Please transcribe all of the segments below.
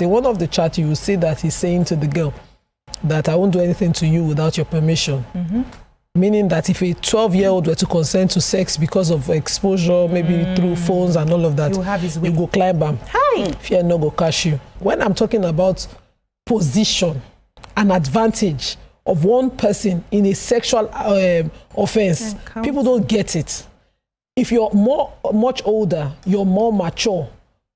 In one of the chat, you will see that he's saying to the girl that I won't do anything to you without your permission. Meaning that if a 12-year-old were to consent to sex because of exposure, maybe through phones and all of that, you go climb him. Hi. Fear no go catch you. When I'm talking about position and advantage of one person in a sexual offense, people don't get it. If you're much older, you're more mature,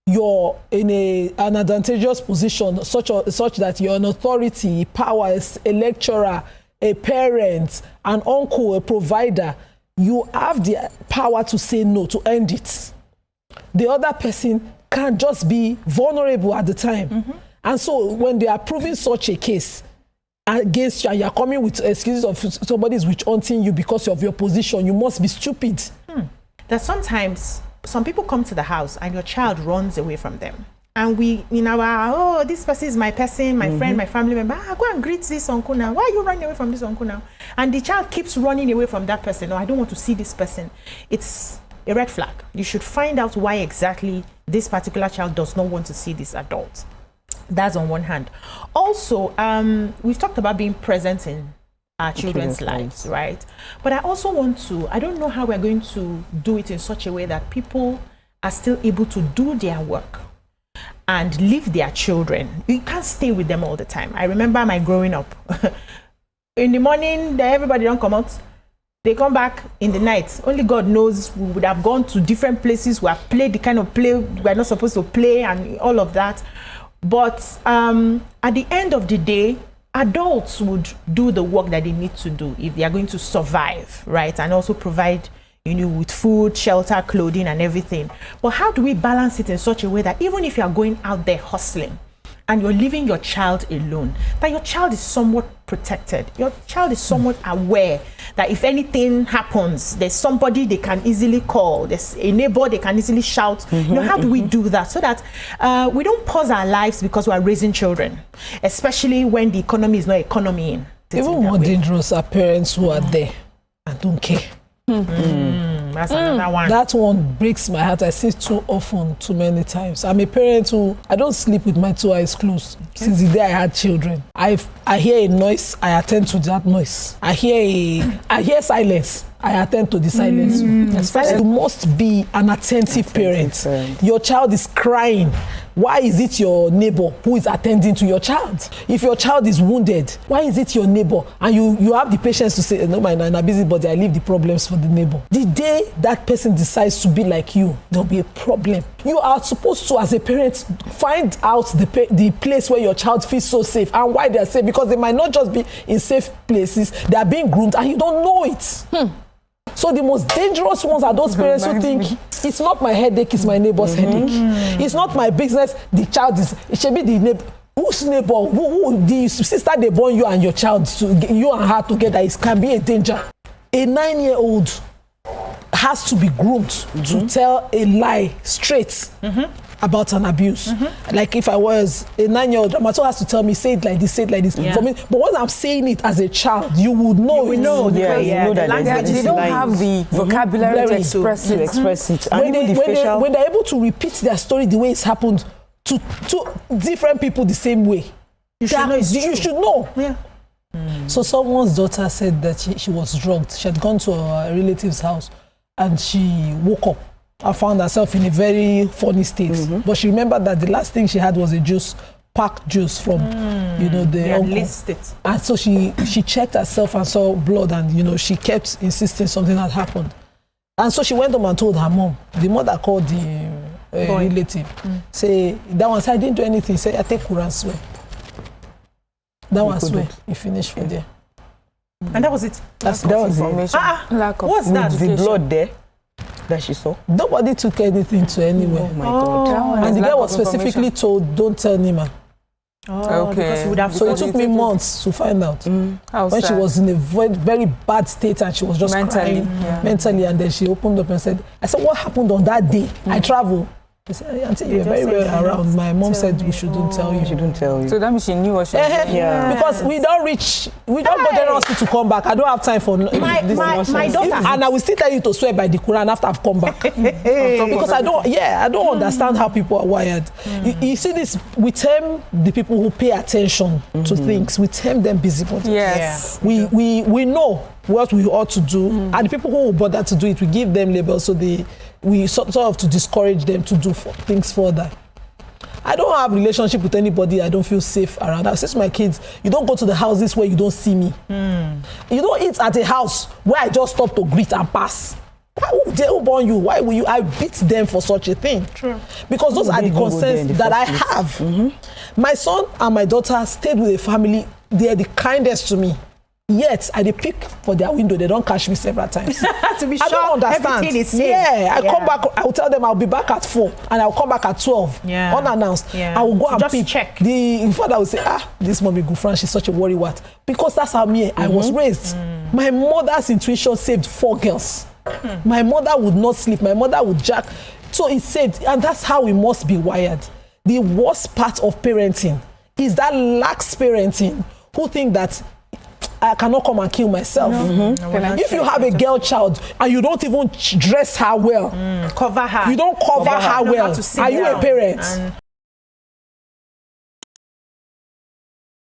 you're in an advantageous position such that you're an authority, power, a lecturer, a parent, an uncle, a provider, you have the power to say no, to end it. The other person can just be vulnerable at the time. And so when they are proving such a case against you and you're coming with excuses of somebody's witch hunting you because of your position, you must be stupid. That sometimes some people come to the house and your child runs away from them. And we, in our, this person is my person, my friend, my family member, go and greet this uncle now. Why are you running away from this uncle now? And the child keeps running away from that person. No, I don't want to see this person. It's a red flag. You should find out why exactly this particular child does not want to see this adult. That's on one hand. Also, we've talked about being present in our children's lives, right? But I also want to, I don't know how we're going to do it in such a way that people are still able to do their work and leave their children. You can't stay with them all the time. I remember my growing up. In the morning, everybody don't come out. They come back in the night. Only God knows, we would have gone to different places. We have played the kind of play we're not supposed to play and all of that. But at the end of the day, adults would do the work that they need to do if they are going to survive, right? And also provide, with food, shelter, clothing, and everything. But how do we balance it in such a way that even if you are going out there hustling and you're leaving your child alone, that your child is somewhat protected, your child is somewhat aware that if anything happens, there's somebody they can easily call, there's a neighbor they can easily shout. How do we do that so that we don't pause our lives because we are raising children, especially when the economy is not economying? Even more dangerous are parents who are there and don't care. That's another one. That one breaks my heart. I see it too often, too many times. I'm a parent who, I don't sleep with my two eyes closed. Since the day I had children, I hear a noise, I attend to that noise. I hear silence, I attend to the silence. You must be an attentive parent. Your child is crying. Why is it your neighbor who is attending to your child? If your child is wounded, why is it your neighbor? And you have the patience to say, no, I'm a busybody, I leave the problems for the neighbor. The day that person decides to be like you, there'll be a problem. You are supposed to, as a parent, find out the place where your child feels so safe and why they're safe, because they might not just be in safe places, they are being groomed and you don't know it. So the most dangerous ones are those parents who think it's not my headache, it's my neighbor's headache. It's not my business, the child is, it should be the neighbor. Whose neighbor, who the sister they born you and your child, you and her together, it can be a danger. A 9-year-old has to be groomed to tell a lie straight about an abuse. Like if I was a 9-year-old, my child has to tell me, say it like this, say it like this. For me, but once I'm saying it as a child, you would know. You know that they don't have the vocabulary to express it. And when they're able to repeat their story the way it's happened to different people the same way, you should know. So someone's daughter said that she was drugged. She had gone to a relative's house and she woke up. I found herself in a very funny state. But she remembered that the last thing she had was a juice, packed juice from, the uncle. And so she checked herself and saw blood and, she kept insisting something had happened. And so she went home and told her mom. The mother called the relative. Say, that one said, I didn't do anything. Say, I take Quran swear. That one swear. He finished for there. And that was it? That was information. What's that? The blood there that she saw? Nobody took anything to anywhere. Oh my God. And the girl was specifically told, don't tell Nyma. Okay. So it took me months to find out. When she was in a very, very bad state and she was just crying mentally, and then she opened up and said, I said, what happened on that day? I traveled. They say, Auntie, you're very well around. My mom said we shouldn't tell you. She didn't tell you. So that means she knew what she was doing. Yeah. Because we don't go general hospital to come back. I don't have time for this my daughter. And I will still tell you to swear by the Quran after I've come back. Because I don't understand how people are wired. You see this, we term the people who pay attention to things, we term them busybodies. Yes. Yeah. We know what we ought to do, and the people who will bother to do it, we give them labels so we sort of to discourage them to do things further. I don't have relationship with anybody I don't feel safe around. I say to my kids, you don't go to the houses where you don't see me. You don't eat at a house where I just stop to greet and pass. Why would they born you? Why will you? I beat them for such a thing. True. Because those are the concerns that I have. My son and my daughter stayed with a family. They are the kindest to me. Yet, I dey pick for their window. They don't catch me several times. To be sure, I don't understand. everything is safe. I come back. I will tell them I'll be back at 4, and I'll come back at 12, unannounced. I will go and just pick. Check. The father will say, this mommy Gufran, she's such a worry what? Because that's how I was raised. My mother's intuition saved 4 girls. My mother would not sleep. My mother would jack. So it saved, and that's how we must be wired. The worst part of parenting is that lax parenting who think that I cannot come and kill myself. If you have a girl child and you don't even dress her well, cover her. You don't cover her well. Are you a parent?